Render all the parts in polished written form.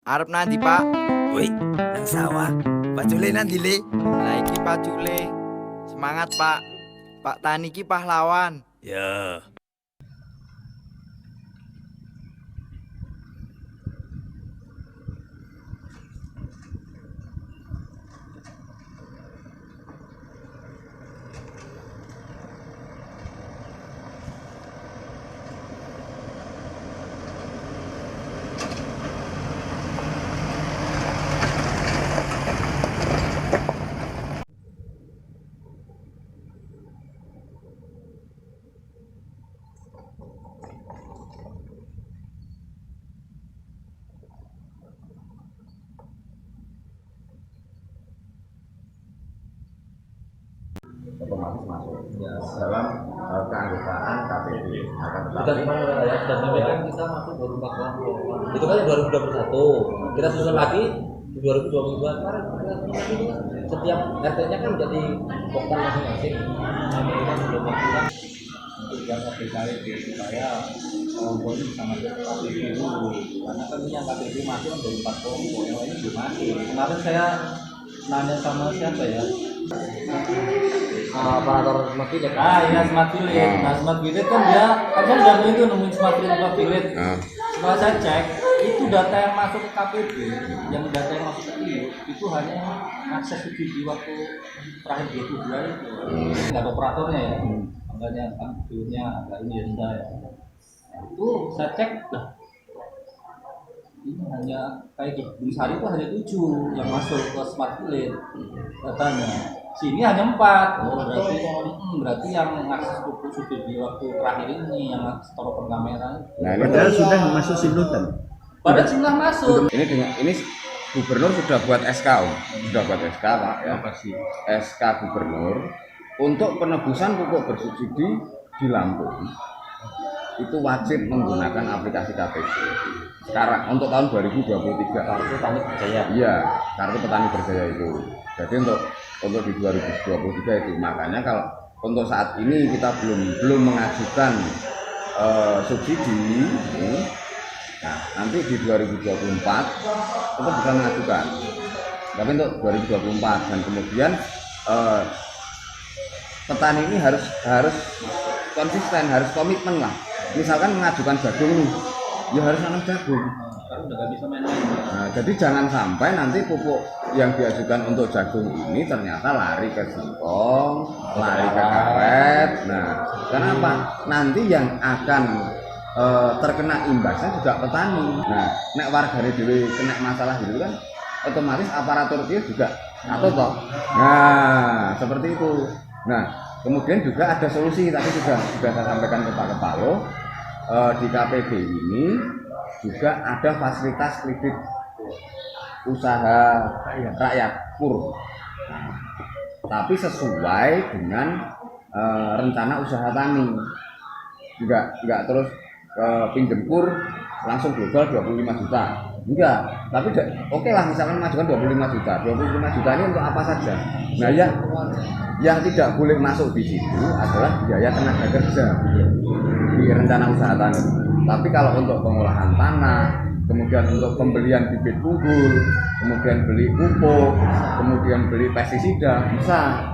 Arep nanti Pak? Woi, nang sawah. Pacule nanti le. Lah iki pacule. Semangat Pak. Pak Tani ki pahlawan. Ya. Otomatis masuk dalam keanggotaan KPD. Akan Sudah tetapi ya, sudah sampaikan kita masuk 2040. Itu kan 2021. Kita susun lagi di 2022 kemarin. Setiap RT-nya kan menjadi pokok masing-masing. Kami kan sudah melakukan untuk yang KPD supaya poin bisa masuk KPD dulu. Karena kan ini yang KPD masuk kan dari 4 kelompok, yang lainnya belum masuk. Kemarin saya nanya sama siapa ya? Operator smart village. Iya smart village. Nah smart village kan dia kan udah itu nemuin smart village. Setelah saya cek itu data yang masuk ke KPD, yang data yang masuk ke itu hanya yang akses subsidi waktu terakhir 22 itu. Nggak ada operatornya ya. Makanya kan dulunya agak ini rendah ya. Nah, itu saya cek lah. Ini hanya kayak di Sari itu hanya 7 yang masuk ke smart village datanya. Sini hanya 4. Berarti yang akses buku subsidi waktu terakhir ini yang telepon kamera. nah ini Padahal sudah masuk simultan. Padahal sudah masuk. ini gubernur sudah buat SK, sudah buat SK Pak ya. SK gubernur untuk penebusan pupuk bersubsidi di Lampung itu wajib menggunakan aplikasi KPD. Sekarang untuk tahun 2023 Kartu Petani Berjaya. iya, kartu petani berjaya itu. Jadi untuk di 2023 itu makanya kalau untuk saat ini kita belum mengajukan subsidi. Nah, nanti di 2024 kita bisa mengajukan. Tapi untuk 2024 dan kemudian petani ini harus konsisten, harus komitmen lah. Misalkan mengajukan jagung nih, ya harus nanam jagung. Sekarang udah nggak bisa main-main. Nah, jadi jangan sampai nanti pupuk yang diajukan untuk jagung ini ternyata lari ke singkong, lari ke karet. Nah, kenapa? Nanti yang akan terkena imbasnya juga petani. Nah, nek wargane dhewe kena masalah gitu kan, otomatis aparatur dia juga atau toh. Nah, seperti itu. Nah, kemudian juga ada solusi tadi sudah saya sampaikan ke Pak Kepalo. Di KPD ini juga ada fasilitas kredit usaha rakyat KUR. Tapi sesuai dengan rencana usaha tani. Enggak terus pinjem KUR langsung global 25 juta. Enggak, tapi oke lah misalkan mengajukan 25 juta. 25 juta ini untuk apa saja? Nah, yang tidak boleh masuk di situ adalah biaya tenaga kerja di rencana usaha tani. Tapi kalau untuk pengolahan tanah, kemudian untuk pembelian bibit unggul, kemudian beli pupuk, kemudian beli pestisida, bisa.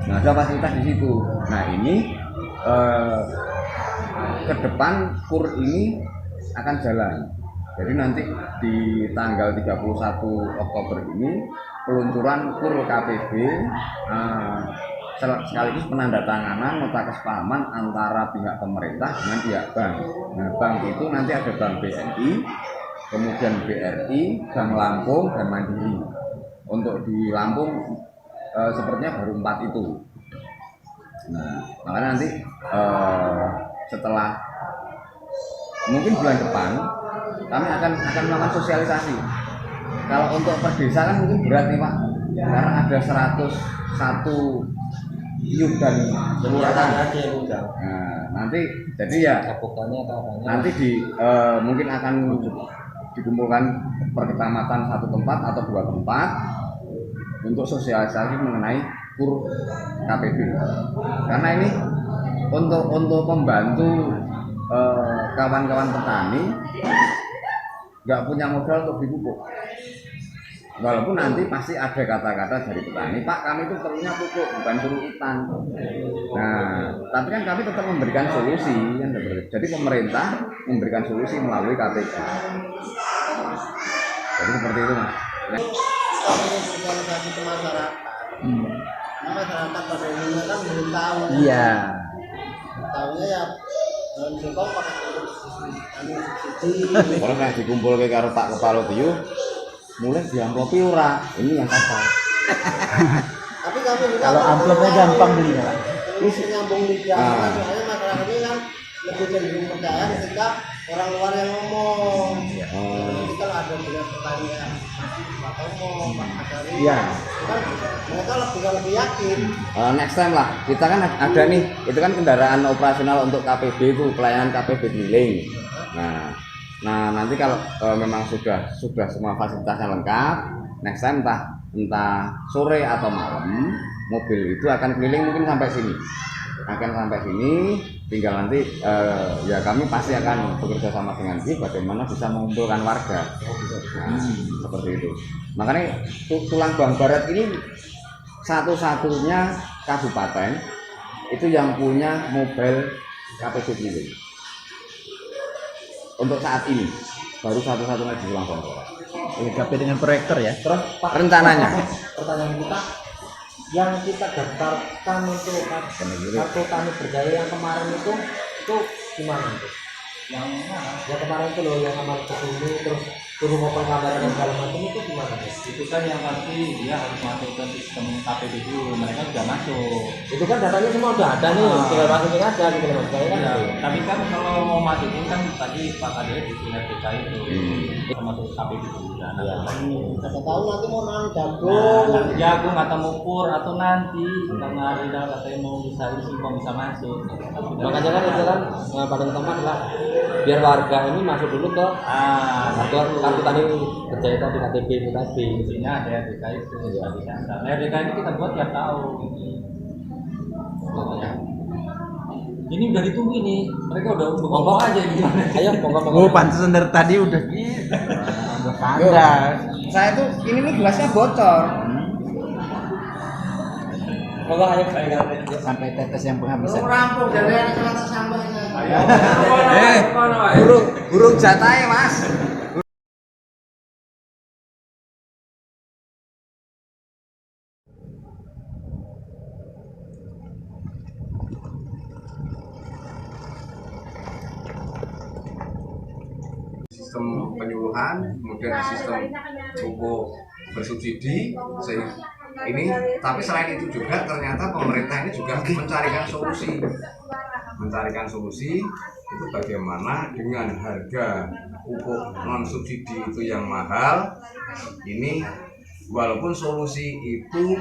Nah, ada fasilitas di situ. Nah, ini ke depan KUR ini akan jalan. Jadi nanti di tanggal 31 Oktober ini peluncuran KUR KPD sekaligus penandatanganan nota kesepahaman antara pihak pemerintah dengan pihak bank. Nah, bank itu nanti ada Bank BNI, kemudian BRI, Bank Lampung, dan Mandiri. Untuk di Lampung sepertinya baru 4 itu. Nah, makanya nanti setelah mungkin bulan depan kami akan melakukan sosialisasi. Kalau untuk per desa kan mungkin berat nih Pak, karena ada 101 yuk dan kelurahan. Nah, nanti jadi ya nanti mungkin akan dikumpulkan per kecamatan satu tempat atau 2 tempat untuk sosialisasi mengenai KUR KPD. Karena ini untuk membantu kawan-kawan petani nggak punya modal untuk dipupuk. Walaupun nanti pasti ada kata-kata dari petani, Pak kami itu perlunya pupuk bukan suruh hutan. Nah, tapi kan kami tetap memberikan solusi kan. Jadi pemerintah memberikan solusi melalui KPB. Jadi seperti itu mas. Sosialisasi ke masyarakat. Masyarakat pada umumnya kan belum tahu. Iya. Tahunya ya dalam singkong pakai subsidi. Kalau yang dikumpul ke karo Pak Kepala Bio, mulai diamplopi ora. Ini yang apa? Tapi kami juga Kalau amplopnya gampang belinya, Pak. ini menyambung lidah. Soalnya masyarakat ini kan lebih cenderung percaya ketika orang luar yang ngomong. Jadi kalau ada benar pertanyaan, Pak ngomong, Pak Adari, Iya. kan mereka lebih yakin. Next time lah, kita kan ada nih, itu kan kendaraan operasional untuk KPB itu pelayanan KPB keliling. Nah nanti kalau memang sudah semua fasilitasnya lengkap, next time entah sore atau malam, mobil itu akan keliling mungkin sampai sini, tinggal nanti ya kami pasti akan bekerja sama dengan GIF bagaimana bisa mengumpulkan warga. Seperti itu. Makanya Tulang Bang Barat ini satu-satunya kabupaten itu yang punya mobil KPB keliling. Untuk saat ini baru satu-satunya di Tulang Bang Barat. LKP dengan proyektor ya. Terus Pak, Rencananya. pertanyaan kita yang kita daftarkan untuk kartu tani berjaya yang kemarin itu gimana itu? Yang mana? Yang kemarin itu loh yang kemarin kesini terus suruh ngoper kamera dan segala macam itu gimana? Itu kan yang pasti dia harus masuk ke sistem KPB dulu. Mereka sudah masuk. Itu kan datanya semua udah ada nih, tinggal masukin aja gitu loh. Ya, tapi kan kalau mau masukin kan tadi Pak Kadir di RPK itu masuk KPB dulu. Siapa tahu nanti mau nanam Nanti jagung atau mupur atau nanti karena Rida katanya mau bisa singkong bisa masuk. Makanya kan itu kan paling utama adalah biar warga ini masuk dulu ke kartu tani berjaya tadi KTP itu tadi. Isinya ada RDK itu. RDK ini kita buat tiap tahun. Ini udah ditunggu ini. Mereka udah ngomong aja gimana. Ayo Oh, pantesan dari tadi udah gitu. Udah pandai. Saya tuh ini nih gelasnya bocor. Moga ayo saya Sampai tetes yang penghabisan. rampung dari yang selatan sampai Burung jatahe mas. Sistem penyuluhan, kemudian sistem pupuk bersubsidi, ini. Tapi selain itu juga ternyata pemerintah ini juga mencarikan solusi itu bagaimana dengan harga pupuk non subsidi itu yang mahal. Ini walaupun solusi itu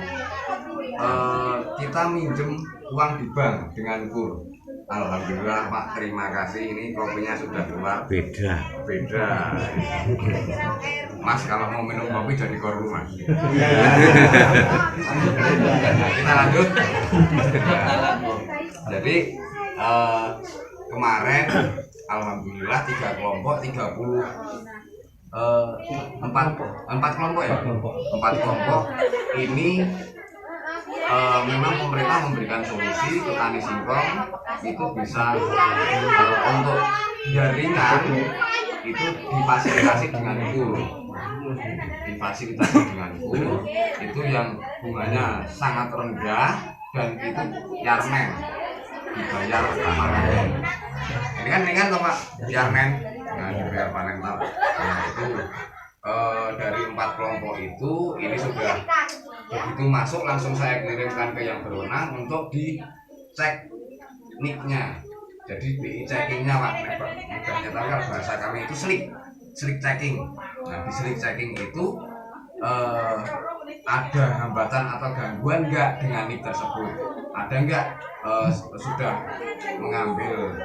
kita minjem uang di bank dengan kur. Alhamdulillah Pak, terima kasih, ini kopinya sudah keluar. Beda. Mas kalau mau minum kopi jadi koru mas. Kita lanjut. Jadi kemarin alhamdulillah 3 kelompok 34 kelompok ya. 4 kelompok ini memang pemerintah memberikan solusi petani singkong itu bisa untuk jaringan itu difasilitasi dengan kur. Itu yang bunganya sangat rendah dan itu yarnen dibayar panen. Ini kan toh Pak, yarnen dibayar panen toh. Nah itu dari 4 kelompok itu ini sudah begitu masuk langsung saya kirimkan ke yang berwenang untuk dicek nicknya. Jadi BI checkingnya Pak, mudahnya tahu kan bahasa kami itu slik checking. Nah di slik checking itu ada hambatan atau gangguan enggak dengan nick tersebut? Ada enggak sudah mengambil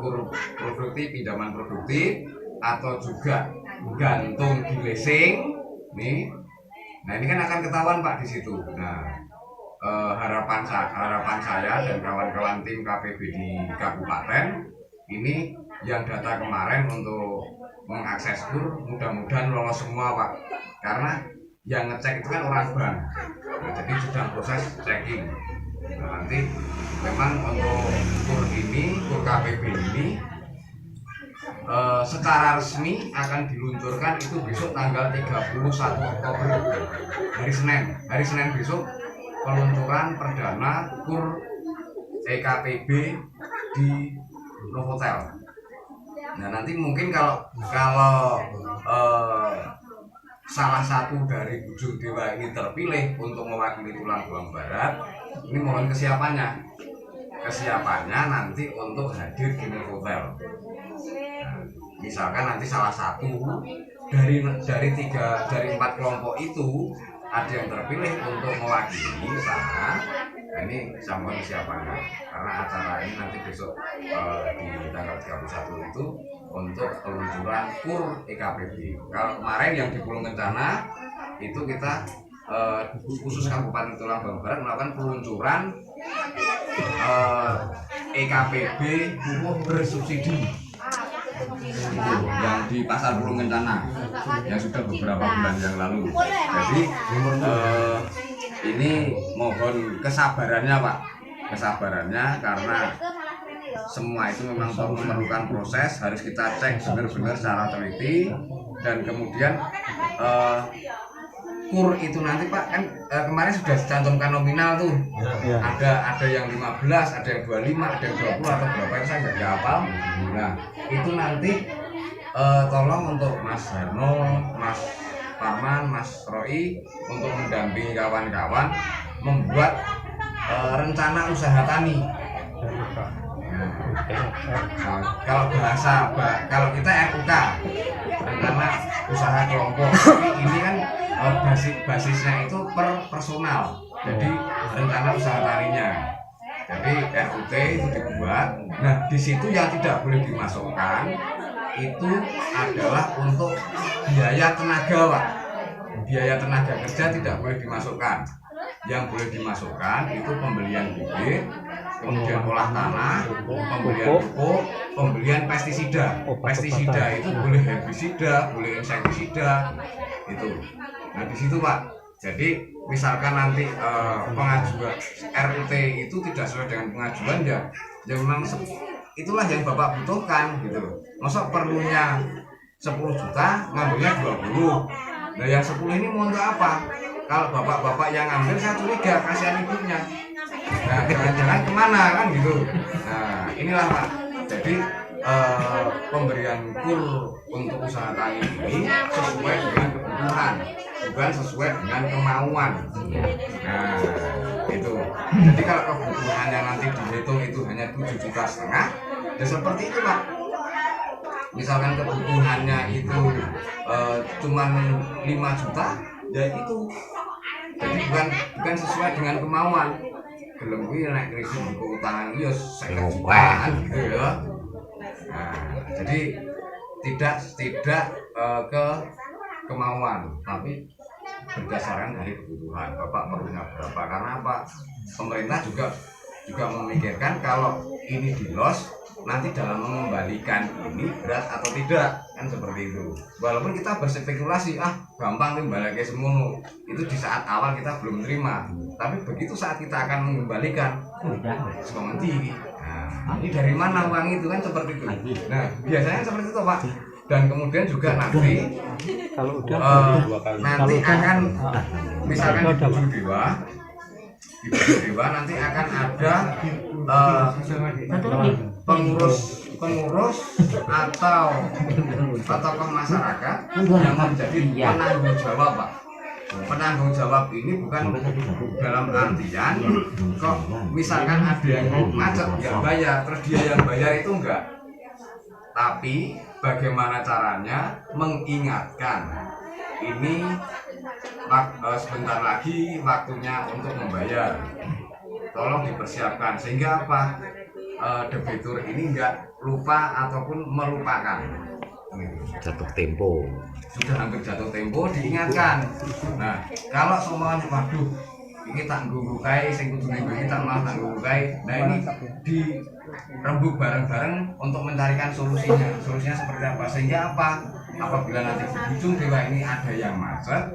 kur produktif, pinjaman produktif, atau juga gantung di leasing nih. Nah ini kan akan ketahuan Pak di situ. Nah harapan saya dan kawan-kawan tim KPB di kabupaten ini yang data kemarin untuk mengakses kur, mudah-mudahan lolos semua Pak, karena yang ngecek itu kan orang bank. Nah, jadi sedang proses checking. Nah, nanti memang untuk kur ini, kur KPB ini secara resmi akan diluncurkan itu besok tanggal 31 Oktober, hari Senin besok, peluncuran perdana kur EKPB di Novotel. Nah nanti mungkin kalau salah satu dari Bujur Dewa ini terpilih untuk mewakili Tulang Bawang Barat, ini mohon kesiapannya nanti untuk hadir di Novotel. Nah, misalkan nanti salah satu dari 4 kelompok itu ada yang terpilih untuk mewakili sana. Nah, ini sama kesiapannya karena acara ini nanti besok di tanggal 31 itu untuk peluncuran kur EKPB. Kalau kemarin yang di Pulau Kencana itu kita khusus Kabupaten Tulang Bawang Barat melakukan peluncuran EKPB pupuk bersubsidi yang di Pasar Pulau Kencana yang sudah beberapa bulan yang lalu. Jadi ini mohon kesabarannya Pak, karena semua itu memang memerlukan proses, harus kita cek benar-benar secara teliti, dan kemudian kur itu nanti Pak kan kemarin sudah dicantumkan nominal tuh, ada yang 15, ada yang 25, ada yang 20 atau berapa itu saya nggak hafal. Nah itu nanti tolong untuk Mas Harno, Mas Parman, Mas Roy untuk mendampingi kawan-kawan membuat rencana usaha tani. Kalau kita RUK, rencana usaha kelompok, tapi ini kan basisnya itu per personal, jadi rencana usaha taninya. Jadi RUT itu dibuat. Nah di situ yang tidak boleh dimasukkan itu adalah untuk biaya tenaga Pak. Biaya tenaga kerja tidak boleh dimasukkan. Yang boleh dimasukkan itu pembelian bibit, kemudian olah tanah, pembelian pupuk, pembelian pestisida. Pestisida itu boleh herbisida, boleh insektisida itu. Nah di situ Pak. Jadi misalkan nanti pengajuan RUT itu tidak sesuai dengan pengajuan ya memang itulah yang Bapak butuhkan gitu. Masa perlunya 10 juta ngambilnya 20. Nah yang 10 ini mau untuk apa? Kalau bapak-bapak yang ngambil saya curiga kasihan ibunya. Nah jangan-jangan kemana kan gitu. Nah inilah Pak. Jadi pemberian kur untuk usaha tani ini sesuai dengan kebutuhan, bukan sesuai dengan kemauan. Nah itu. Jadi kalau kebutuhannya nanti dihitung itu hanya 7,5 juta, ya seperti itu Pak. Misalkan kebutuhannya itu cuma 5 juta, ya itu. Jadi bukan sesuai dengan kemauan. Gelem kuwi nek kredit buku utangan iki ya 50 jutaan gitu ya. Nah, jadi tidak ke kemauan, tapi berdasarkan dari kebutuhan. Bapak perlunya berapa? Karena apa? Pemerintah juga memikirkan kalau ini di-loss nanti dalam mengembalikan ini berat atau tidak, kan seperti itu. Walaupun kita berspekulasi gampang nih balik semono, itu di saat awal kita belum terima, tapi begitu saat kita akan mengembalikan semua tinggi. Nah ini dari mana uang itu, kan seperti itu. Nah biasanya seperti itu Pak. Dan kemudian juga nanti kalau udah nanti akan misalkan di Bujur Dewa nanti akan ada pengurus atau tokoh masyarakat yang menjadi penanggung jawab Pak. Penanggung jawab ini bukan dalam artian kok misalkan ada yang macet ya bayar, terus dia yang bayar itu enggak, tapi bagaimana caranya mengingatkan ini sebentar lagi waktunya untuk membayar, tolong dipersiapkan sehingga apa, debitur ini enggak lupa ataupun melupakan. Jatuh tempo. Sudah hampir jatuh tempo diingatkan. Nah kalau semuanya waduh ini tak nggukai sing kudune iki tak malah tak nggukai. Nah ini dirembuk bareng-bareng untuk mencarikan solusinya seperti apa, sehingga apa apabila nanti di ujung dewa ini ada yang macet,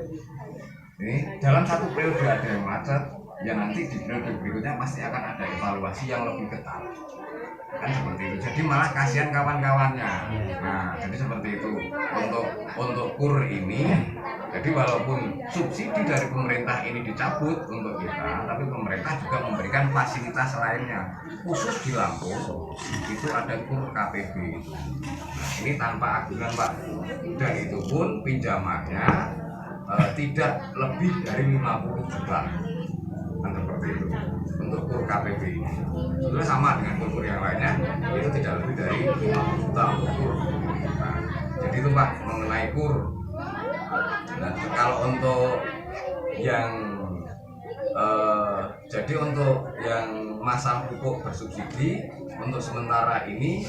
ini dalam satu periode ada yang macet, ya nanti di periode berikutnya pasti akan ada evaluasi yang lebih ketat, kan seperti itu. Jadi malah kasihan kawan-kawannya. Nah, jadi seperti itu untuk KUR ini. Jadi walaupun subsidi dari pemerintah ini dicabut untuk kita, tapi pemerintah juga memberikan fasilitas lainnya. Khusus di Lampung itu ada KUR KPB. Nah, ini tanpa agunan Pak. Dan itu pun pinjamannya tidak lebih dari 50 juta. Kan seperti itu untuk KUR KPB ini. Sebenarnya sama dengan KUR yang lainnya, itu tidak lebih dari 50 juta untuk KUR. Nah, jadi itu Pak mengenai KUR. Nah, kalau untuk yang jadi untuk yang masalah pupuk bersubsidi untuk sementara ini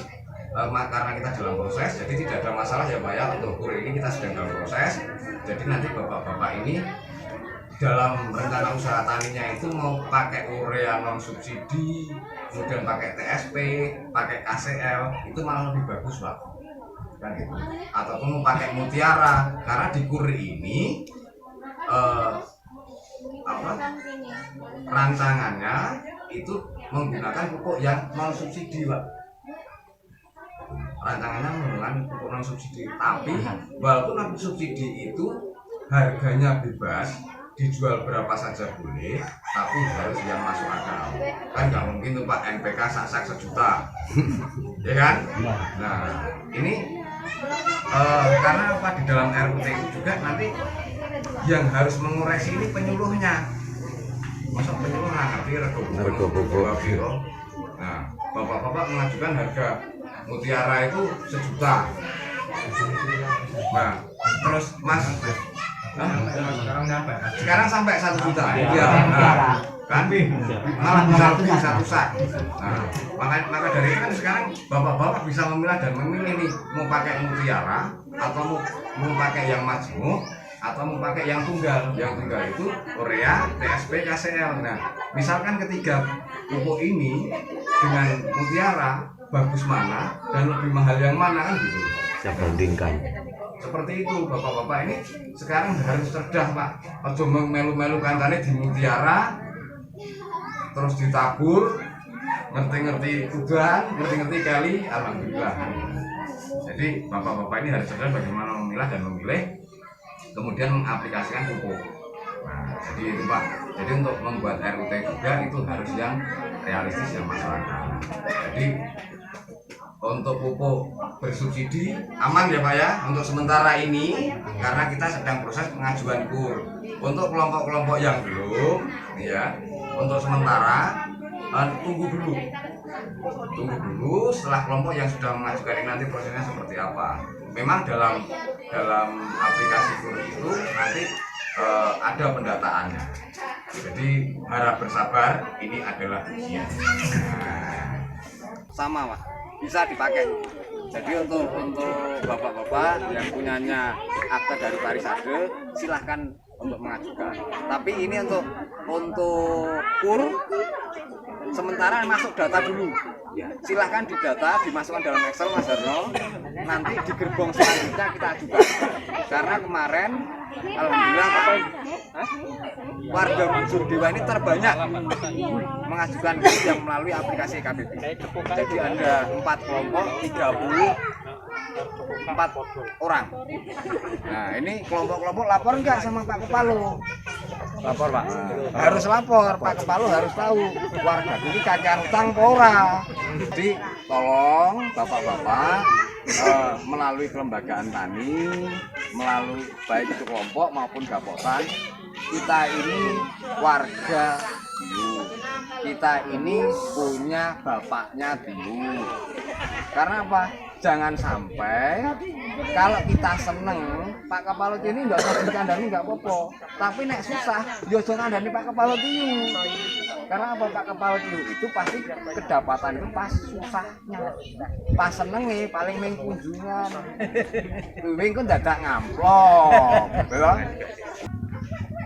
karena kita dalam proses, jadi tidak ada masalah ya Pak ya. Untuk KUR ini kita sedang dalam proses. Jadi nanti bapak-bapak ini dalam rencana usaha taninya itu mau pakai urea non subsidi, kemudian pakai TSP, pakai KCL, itu malah lebih bagus Pak. Kan gitu. Ataupun mau pakai mutiara, karena di KUR ini rancangannya itu menggunakan pupuk yang non subsidi Pak. Rancangannya menggunakan pupuk non subsidi, tapi walaupun non subsidi itu harganya bebas, dijual berapa saja boleh, tapi harus yang masuk akal. Kan nggak mungkin tuh Pak NPK sak-sak sejuta, ya kan? Nah ini karena apa, di dalam RUT itu juga nanti yang harus mengoreksi ini penyuluhnya. Masa penyuluh ngerti rego bubuk. Nah, bapak-bapak mengajukan harga mutiara itu 1 juta. Nah, terus Mas sekarang sampai 1 juta. Iya. Nah, kan malah bisa lebih 1 sak. Nah, maka dari itu kan sekarang bapak-bapak bisa memilah dan memilih nih mau pakai mutiara atau mau pakai yang majemuk atau mau pakai yang tunggal. Yang tunggal itu urea, TSP, KCL. Nah, misalkan ketiga pupuk ini dengan mutiara bagus mana dan lebih mahal yang mana, kan gitu. Saya bandingkan. Seperti itu bapak-bapak ini sekarang harus cerdas Pak. Ojo melu-melu kancane di mutiara terus ditabur, ngerti-ngerti udan, ngerti-ngerti kali, alhamdulillah. Jadi bapak-bapak ini harus cerdas bagaimana memilah dan memilih, kemudian mengaplikasikan pupuk. Nah, jadi itu Pak. Jadi untuk membuat RUT juga itu harus yang realistis, yang masuk akal. Jadi untuk pupuk bersubsidi aman ya Pak ya untuk sementara ini, karena kita sedang proses pengajuan KUR. Untuk kelompok-kelompok yang belum ya, untuk sementara tunggu dulu setelah kelompok yang sudah mengajukan ini nanti prosesnya seperti apa. Memang dalam aplikasi KUR itu nanti ada pendataannya. Jadi harap bersabar, ini adalah ujian. Sama Pak, bisa dipakai. Jadi untuk bapak-bapak yang punyanya akte dari Parisade silahkan untuk mengajukan. Tapi ini untuk KUR sementara masuk data dulu. Silahkan didata, dimasukkan dalam Excel Mas Harno. Nanti di gerbong selanjutnya kita ajukan. Karena kemarin alhamdulillah warga Bujur Dewa ini terbanyak mengajukan yang melalui aplikasi KPB. Jadi ada 4 kelompok, 34 orang. Nah ini kelompok-kelompok lapor enggak sama Pak Kepalo? Lapor Pak. Harus lapor, Pak Kepalo harus tahu warga ini kakean utang pora. Jadi tolong bapak-bapak melalui kelembagaan tani, melalui baik itu kelompok maupun gapotan, kita ini warga Diu, kita ini punya bapaknya Diu. Karena apa? Jangan sampai kalau kita seneng Pak Kepala ini nggak usah dikandani nggak apa-apa, tapi nek susah yo jangan kandani Pak Kepala Diu. Karena apa? Pak Kepala Diu itu pasti kedapatan itu pas susahnya, pas senenge paling ming kunjungan, wing kan dadak ngamplok, belum.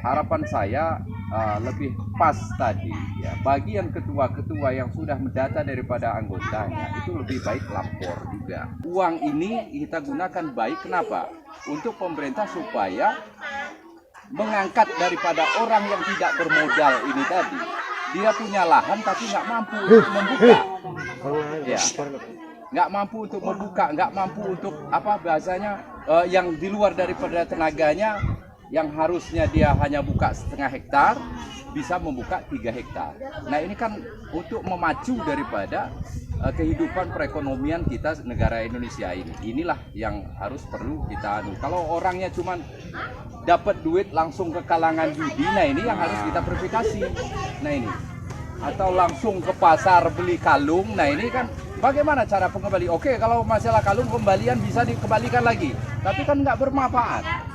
Harapan saya lebih pas tadi ya, bagi yang ketua-ketua yang sudah mendata daripada anggotanya itu lebih baik lapor juga. Uang ini kita gunakan baik, kenapa? Untuk pemerintah supaya mengangkat daripada orang yang tidak bermodal ini tadi. Dia punya lahan tapi nggak mampu untuk membuka, ya, nggak mampu untuk membuka, nggak mampu untuk apa bahasanya yang di luar daripada tenaganya, yang harusnya dia hanya buka setengah hektar bisa membuka 3 hektar. Nah ini kan untuk memacu daripada kehidupan perekonomian kita negara Indonesia ini. Inilah yang harus perlu kita anu. Kalau orangnya cuma dapat duit langsung ke kalangan judi, nah ini yang harus kita verifikasi. Nah ini, atau langsung ke pasar beli kalung, nah ini kan bagaimana cara pengembali? Oke, kalau masalah kalung kembalian bisa dikembalikan lagi, tapi kan nggak bermanfaat.